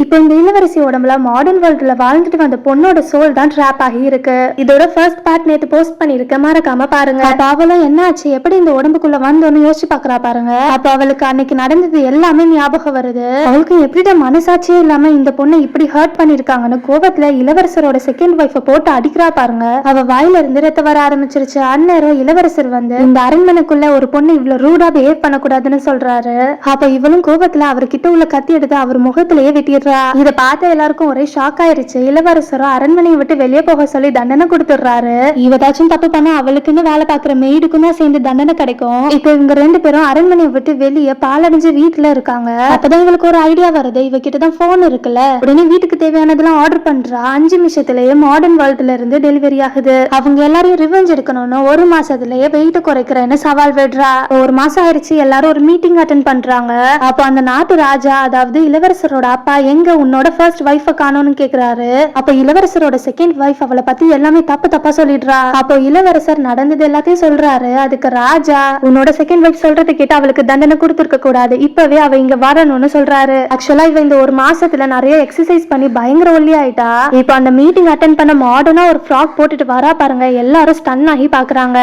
இப்போ இந்த இளவரசி உடம்புல மாடர்ன் வேர்ல்டுல வாழ்ந்துட்டு வந்த பொண்ணோட சோல் தான் ட்ராப் ஆகி இருக்கு. இதோட ஃபர்ஸ்ட் பார்ட் நேத்து போஸ்ட் பண்ணிருக்க, மறக்காம பாருங்க. அப்ப அவளும் என்ன ஆச்சு, எப்படி இந்த உடம்புக்குள்ள வந்தோன்னு யோசிச்சு பாக்குறா பாருங்க. அப்ப அவளுக்கு அன்னைக்கு நடந்தது எல்லாமே ஞாபகம் வருது. அவளுக்கு எப்படிடா மனசாட்சியே இல்லாம இந்த பொண்ணை இப்படி ஹர்ட் பண்ணிருக்காங்கன்னு கோபத்துல இளவரசரோட செகண்ட் ஒய்ஃபை போட்டு அடிக்கிறா பாருங்க. அவ வாயில இருந்து ரத்த வர ஆரம்பிச்சிருச்சு. அந்நேரம் இளவரசர் வந்து இந்த அரண்மனைக்குள்ள ஒரு பொண்ணு இவ்வளவு ரூடா பிஹேவ் பண்ணக்கூடாதுன்னு சொல்றாரு. அப்ப இவளும் கோபத்துல அவர்கிட்ட உள்ள கத்தி எடுத்து அவர் முகத்திலேயே வெட்டிடுறா. இத பார்த்த எல்லாருக்கும் ஒரே ஷாக் ஆயிருச்சு. இளவரசரும் அரண்மனையை விட்டு வெளியே போக சொல்லி தண்டனை கொடுத்துடுறாரு. இவதாச்சும் தப்பு பண்ணா அவளுக்குன்னு வேலை பாக்குற மெய்டுக்கும் தான் சேர்ந்து தண்டனை கிடைக்கும். இப்ப இவங்க ரெண்டு பேரும் அரண்மனையை விட்டு வெளியே பாலடைஞ்சு வீட்டுல இருக்காங்க. அப்பதான் இவளுக்கு ஒரு ஐடியா வருது. இவகிட்டதான் போன் இருக்குல்ல, உடனே வீட்டுக்கு தேவையானதெல்லாம் ஆர்டர் பண்றா. 5 நிமிஷத்திலேயே மாடர்ன் வேர்ல்டுல இருந்து டெலிவரி ஆகுது. அவங்க எல்லாரையும் ரிவெஞ்ச் எடுக்கணும்னு 1 மாசத்திலேயே வெயிட் குறைக்கிறேன்னு சவால் விடுறா. 1 மாசம் ஆயிடுச்சு. எல்லாரும் ஒரு மீட்டிங் அட்டென்ட் பண்றாங்க. அப்போ அந்த நாட்டு ராஜா, அதாவது இளவரசரோட அப்பா, எங்க உன்னோட ஃபர்ஸ்ட் வைஃபை காணோம்னு கேக்குறாரு. அப்ப இளவரசரோட செகண்ட் வைஃப் அவளை பத்தி எல்லாமே தப்பு தப்பா சொல்லிடுறா. அப்போ இளவரசர் நடந்தது எல்லாத்தையும் சொல்றாரு. அதுக்கு ராஜா, உன்னோட செகண்ட் வைஃப் சொல்றதை கேட்டு அவளுக்கு தண்டனை கொடுத்துருக்க கூடாது, இப்பவே அவ இங்க வரணும்னு சொல்றாரு. ஆக்சுவலா இவ இந்த 1 மாசத்துல நிறைய எக்ஸசைஸ் பண்ணி பயங்கர ஒல்லி ஆயிட்டா. இப்போ அந்த மீட்டிங் அட்டென்ட் பண்ண மாடர்னா ஒரு ஃப்ராக் போட்டுட்டு வரா பாருங்க. எல்லாரும் ஸ்டன் ஆகி பாக்குறாங்க.